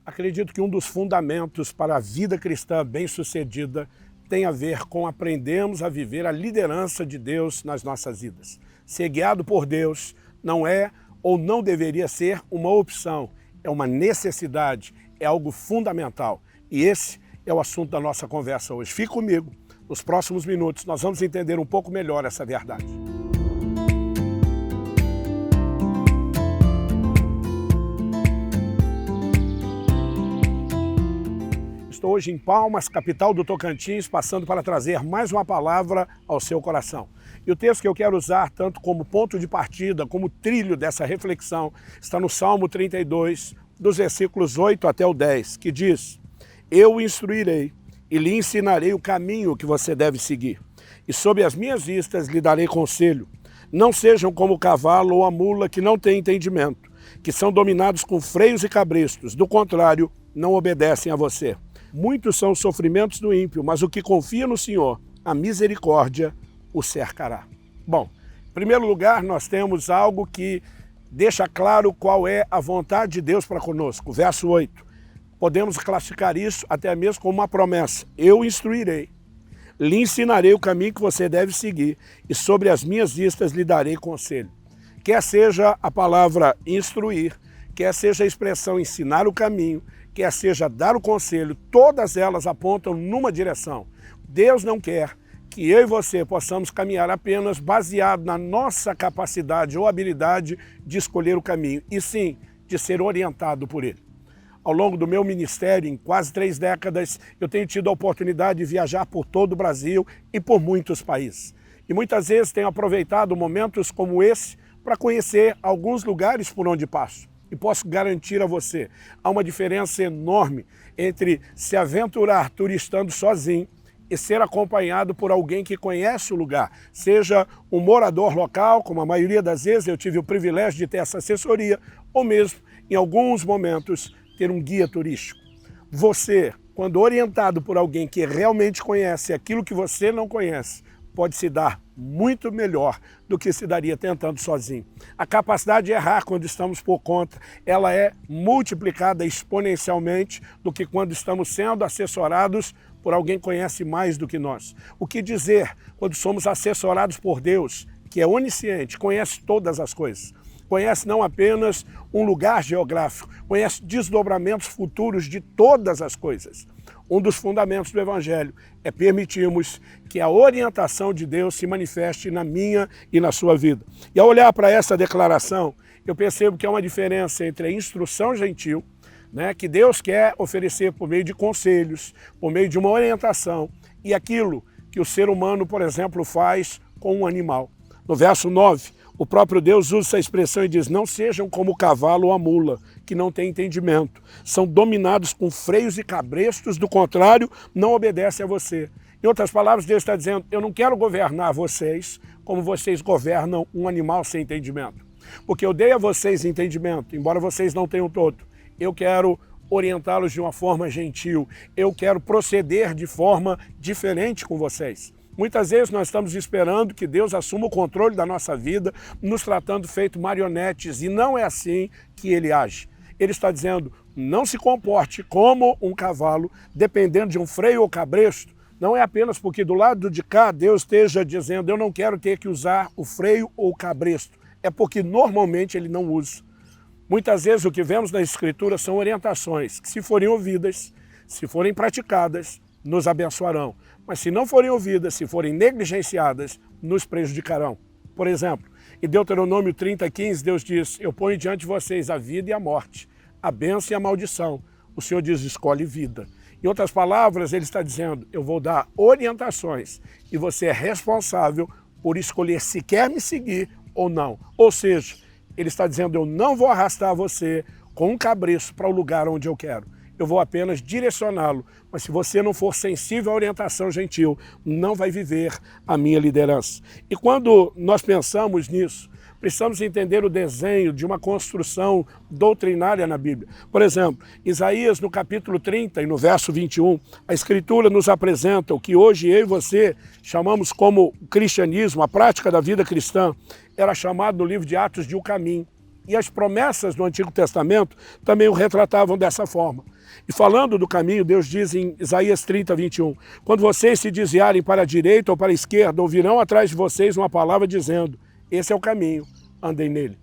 Acredito que um dos fundamentos para a vida cristã bem-sucedida tem a ver com aprendermos a viver a liderança de Deus nas nossas vidas. Ser guiado por Deus não é ou não deveria ser uma opção, é uma necessidade, é algo fundamental. E esse é o assunto da nossa conversa hoje. Fique comigo, nos próximos minutos nós vamos entender um pouco melhor essa verdade. Estou hoje em Palmas, capital do Tocantins, passando para trazer mais uma palavra ao seu coração. E o texto que eu quero usar, tanto como ponto de partida, como trilho dessa reflexão, está no Salmo 32, dos versículos 8 até o 10, que diz: Eu o instruirei e lhe ensinarei o caminho que você deve seguir. E sob as minhas vistas lhe darei conselho. Não sejam como o cavalo ou a mula que não têm entendimento, que são dominados com freios e cabrestos. Do contrário, não obedecem a você. Muitos são os sofrimentos do ímpio, mas o que confia no Senhor, a misericórdia o cercará. Bom, em primeiro lugar, nós temos algo que deixa claro qual é a vontade de Deus para conosco. Verso 8. Podemos classificar isso até mesmo como uma promessa. Eu instruirei, lhe ensinarei o caminho que você deve seguir, e sobre as minhas vistas lhe darei conselho. Quer seja a palavra instruir, quer seja a expressão ensinar o caminho, quer seja dar o conselho, todas elas apontam numa direção. Deus não quer que eu e você possamos caminhar apenas baseado na nossa capacidade ou habilidade de escolher o caminho, e sim de ser orientado por Ele. Ao longo do meu ministério, em quase 3 décadas, eu tenho tido a oportunidade de viajar por todo o Brasil e por muitos países. E muitas vezes tenho aproveitado momentos como esse para conhecer alguns lugares por onde passo. E posso garantir a você, há uma diferença enorme entre se aventurar turistando sozinho e ser acompanhado por alguém que conhece o lugar, seja um morador local, como a maioria das vezes eu tive o privilégio de ter essa assessoria, ou mesmo, em alguns momentos, ter um guia turístico. Você, quando orientado por alguém que realmente conhece aquilo que você não conhece, pode se dar muito melhor do que se daria tentando sozinho. A capacidade de errar quando estamos por conta, ela é multiplicada exponencialmente do que quando estamos sendo assessorados por alguém que conhece mais do que nós. O que dizer quando somos assessorados por Deus, que é onisciente, conhece todas as coisas. Conhece não apenas um lugar geográfico, conhece desdobramentos futuros de todas as coisas. Um dos fundamentos do Evangelho é permitirmos que a orientação de Deus se manifeste na minha e na sua vida. E ao olhar para essa declaração, eu percebo que há uma diferença entre a instrução gentil, que Deus quer oferecer por meio de conselhos, por meio de uma orientação, e aquilo que o ser humano, por exemplo, faz com um animal. No verso 9, o próprio Deus usa essa expressão e diz: não sejam como o cavalo ou a mula, que não têm entendimento. São dominados com freios e cabrestos, do contrário, não obedecem a você. Em outras palavras, Deus está dizendo: eu não quero governar vocês como vocês governam um animal sem entendimento. Porque eu dei a vocês entendimento, embora vocês não tenham todo. Eu quero orientá-los de uma forma gentil. Eu quero proceder de forma diferente com vocês. Muitas vezes nós estamos esperando que Deus assuma o controle da nossa vida, nos tratando feito marionetes, e não é assim que Ele age. Ele está dizendo: não se comporte como um cavalo, dependendo de um freio ou cabresto. Não é apenas porque do lado de cá Deus esteja dizendo: eu não quero ter que usar o freio ou o cabresto. É porque normalmente Ele não usa. Muitas vezes o que vemos na Escritura são orientações que, se forem ouvidas, se forem praticadas, nos abençoarão. Mas se não forem ouvidas, se forem negligenciadas, nos prejudicarão. Por exemplo, em Deuteronômio 30:15, Deus diz: eu ponho diante de vocês a vida e a morte, a bênção e a maldição. O Senhor diz: escolhe vida. Em outras palavras, Ele está dizendo: eu vou dar orientações e você é responsável por escolher se quer me seguir ou não. Ou seja, Ele está dizendo: eu não vou arrastar você com um cabresto para o lugar onde eu quero. Eu vou apenas direcioná-lo, mas se você não for sensível à orientação gentil, não vai viver a minha liderança. E quando nós pensamos nisso, precisamos entender o desenho de uma construção doutrinária na Bíblia. Por exemplo, Isaías, no capítulo 30 e no verso 21, a Escritura nos apresenta o que hoje eu e você chamamos como cristianismo, a prática da vida cristã, era chamado no livro de Atos de o caminho. E as promessas do Antigo Testamento também o retratavam dessa forma. E falando do caminho, Deus diz em Isaías 30, 21, quando vocês se desviarem para a direita ou para a esquerda, ouvirão atrás de vocês uma palavra dizendo, esse é o caminho, andem nele.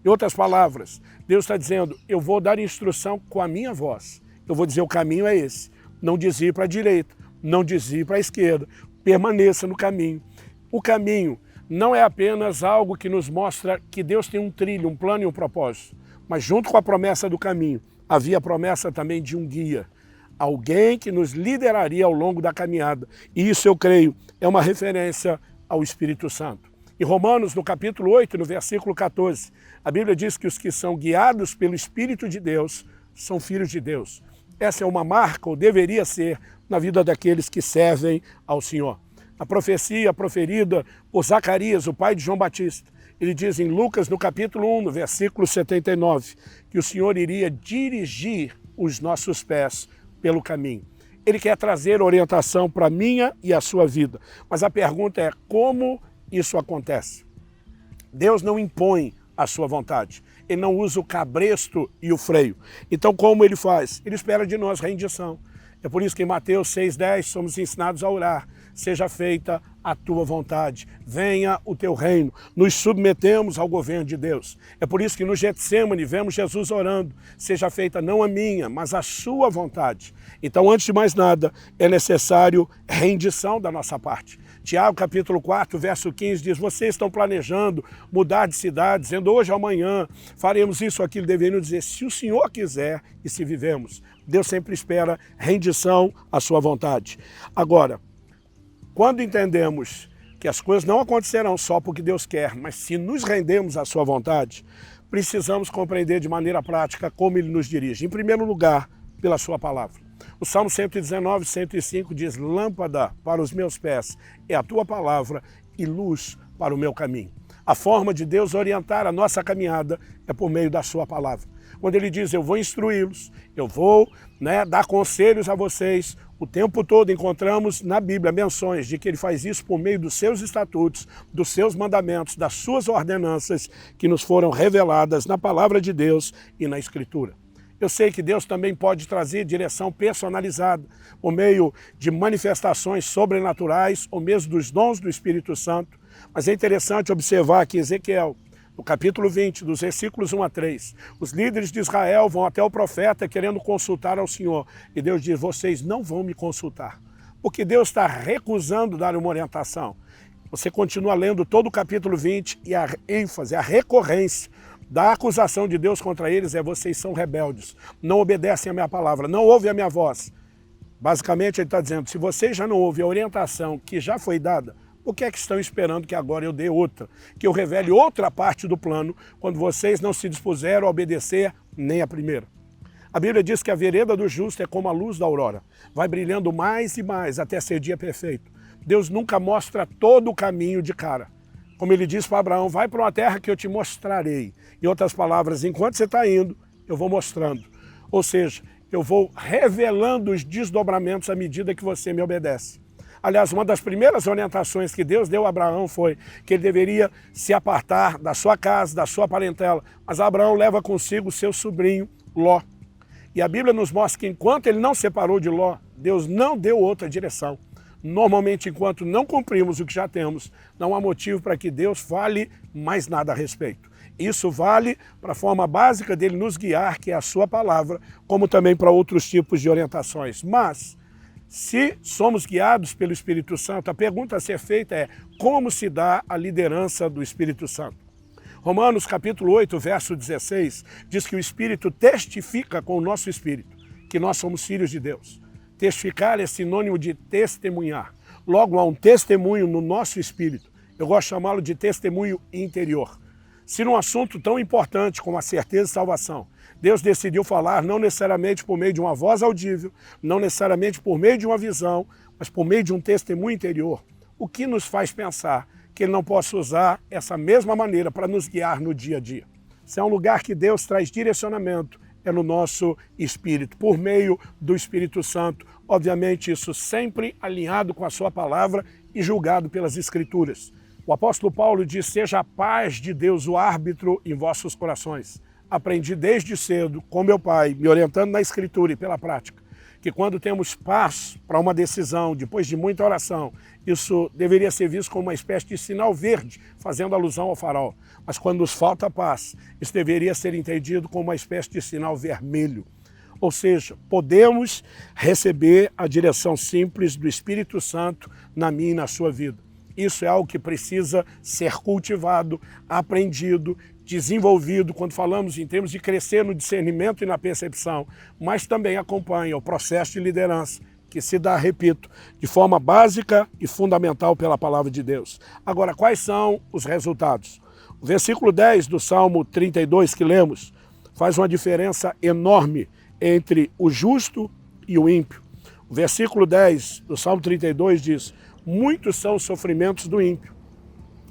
Em outras palavras, Deus está dizendo, eu vou dar instrução com a minha voz. Eu vou dizer, o caminho é esse. Não desvie para a direita, não desvie para a esquerda. Permaneça no caminho. O caminho não é apenas algo que nos mostra que Deus tem um trilho, um plano e um propósito. Mas junto com a promessa do caminho, havia a promessa também de um guia. Alguém que nos lideraria ao longo da caminhada. E isso, eu creio, é uma referência ao Espírito Santo. Em Romanos, no capítulo 8, no versículo 14, a Bíblia diz que os que são guiados pelo Espírito de Deus são filhos de Deus. Essa é uma marca, ou deveria ser, na vida daqueles que servem ao Senhor. A profecia proferida por Zacarias, o pai de João Batista, ele diz em Lucas, no capítulo 1, no versículo 79, que o Senhor iria dirigir os nossos pés pelo caminho. Ele quer trazer orientação para a minha e a sua vida. Mas a pergunta é, como isso acontece? Deus não impõe a sua vontade. Ele não usa o cabresto e o freio. Então, como ele faz? Ele espera de nós rendição. É por isso que em Mateus 6,10 somos ensinados a orar. Seja feita a tua vontade, venha o teu reino. Nos submetemos ao governo de Deus. É por isso que no Getsêmani vemos Jesus orando. Seja feita não a minha, mas a sua vontade. Então, antes de mais nada, é necessário rendição da nossa parte. Tiago, capítulo 4, verso 15, diz, vocês estão planejando mudar de cidade, dizendo hoje ou amanhã faremos isso ou aquilo, deveriam dizer, se o Senhor quiser e se vivemos. Deus sempre espera rendição à sua vontade. Agora, quando entendemos que as coisas não acontecerão só porque Deus quer, mas se nos rendemos à sua vontade, precisamos compreender de maneira prática como Ele nos dirige. Em primeiro lugar, pela sua palavra. O Salmo 119, 105 diz, lâmpada para os meus pés é a tua palavra e luz para o meu caminho. A forma de Deus orientar a nossa caminhada é por meio da sua palavra. Quando ele diz, eu vou instruí-los, eu vou dar conselhos a vocês, o tempo todo encontramos na Bíblia menções de que ele faz isso por meio dos seus estatutos, dos seus mandamentos, das suas ordenanças que nos foram reveladas na palavra de Deus e na Escritura. Eu sei que Deus também pode trazer direção personalizada por meio de manifestações sobrenaturais ou mesmo dos dons do Espírito Santo. Mas é interessante observar que Ezequiel, no capítulo 20, dos versículos 1 a 3, os líderes de Israel vão até o profeta querendo consultar ao Senhor. E Deus diz, vocês não vão me consultar, porque Deus está recusando dar uma orientação. Você continua lendo todo o capítulo 20 e a ênfase, a recorrência da acusação de Deus contra eles é vocês são rebeldes, não obedecem a minha palavra, não ouvem a minha voz. Basicamente ele está dizendo, se vocês já não ouvem a orientação que já foi dada, por que é que estão esperando que agora eu dê outra? Que eu revele outra parte do plano, quando vocês não se dispuseram a obedecer nem a primeira. A Bíblia diz que a vereda do justo é como a luz da aurora, vai brilhando mais e mais até ser dia perfeito. Deus nunca mostra todo o caminho de cara. Como ele diz para Abraão, vai para uma terra que eu te mostrarei. Em outras palavras, enquanto você está indo, eu vou mostrando. Ou seja, eu vou revelando os desdobramentos à medida que você me obedece. Aliás, uma das primeiras orientações que Deus deu a Abraão foi que ele deveria se apartar da sua casa, da sua parentela. Mas Abraão leva consigo o seu sobrinho, Ló. E a Bíblia nos mostra que enquanto ele não separou de Ló, Deus não deu outra direção. Normalmente, enquanto não cumprimos o que já temos, não há motivo para que Deus fale mais nada a respeito. Isso vale para a forma básica dele nos guiar, que é a sua palavra, como também para outros tipos de orientações. Mas, se somos guiados pelo Espírito Santo, a pergunta a ser feita é, como se dá a liderança do Espírito Santo? Romanos capítulo 8, verso 16, diz que o Espírito testifica com o nosso Espírito que nós somos filhos de Deus. Testificar é sinônimo de testemunhar. Logo, há um testemunho no nosso espírito. Eu gosto de chamá-lo de testemunho interior. Se num assunto tão importante como a certeza de salvação, Deus decidiu falar não necessariamente por meio de uma voz audível, não necessariamente por meio de uma visão, mas por meio de um testemunho interior, o que nos faz pensar que Ele não possa usar essa mesma maneira para nos guiar no dia a dia. Se é um lugar que Deus traz direcionamento, é no nosso espírito, por meio do Espírito Santo. Obviamente isso sempre alinhado com a sua palavra e julgado pelas Escrituras. O apóstolo Paulo diz: seja a paz de Deus o árbitro em vossos corações. Aprendi desde cedo com meu pai, me orientando na escritura e pela prática, que quando temos paz para uma decisão, depois de muita oração, isso deveria ser visto como uma espécie de sinal verde, fazendo alusão ao farol. Mas quando nos falta paz, isso deveria ser entendido como uma espécie de sinal vermelho. Ou seja, podemos receber a direção simples do Espírito Santo na minha e na sua vida. Isso é algo que precisa ser cultivado, aprendido, desenvolvido, quando falamos em termos de crescer no discernimento e na percepção, mas também acompanha o processo de liderança, que se dá, repito, de forma básica e fundamental pela palavra de Deus. Agora, quais são os resultados? O versículo 10 do Salmo 32 que lemos faz uma diferença enorme entre o justo e o ímpio. O versículo 10 do Salmo 32 diz: muitos são os sofrimentos do ímpio,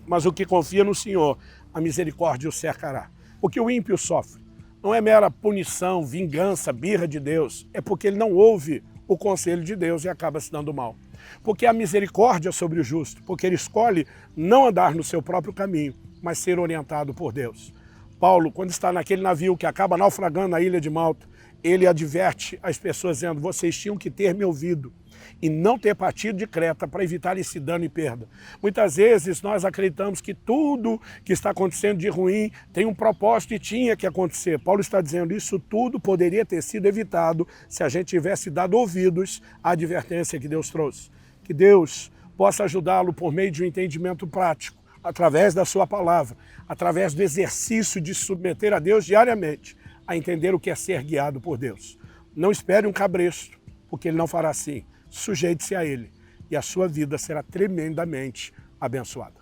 mas o que confia no Senhor, a misericórdia o cercará. O que o ímpio sofre não é mera punição, vingança, birra de Deus, é porque ele não ouve o conselho de Deus e acaba se dando mal. Porque a misericórdia sobre o justo, porque ele escolhe não andar no seu próprio caminho, mas ser orientado por Deus. Paulo, quando está naquele navio que acaba naufragando na ilha de Malta, ele adverte as pessoas dizendo: vocês tinham que ter me ouvido e não ter partido de Creta para evitar esse dano e perda. Muitas vezes nós acreditamos que tudo que está acontecendo de ruim tem um propósito e tinha que acontecer. Paulo está dizendo: isso tudo poderia ter sido evitado se a gente tivesse dado ouvidos à advertência que Deus trouxe. Que Deus possa ajudá-lo por meio de um entendimento prático, através da sua palavra, através do exercício de se submeter a Deus diariamente, a entender o que é ser guiado por Deus. Não espere um cabresto, porque Ele não fará assim. Sujeite-se a Ele e a sua vida será tremendamente abençoada.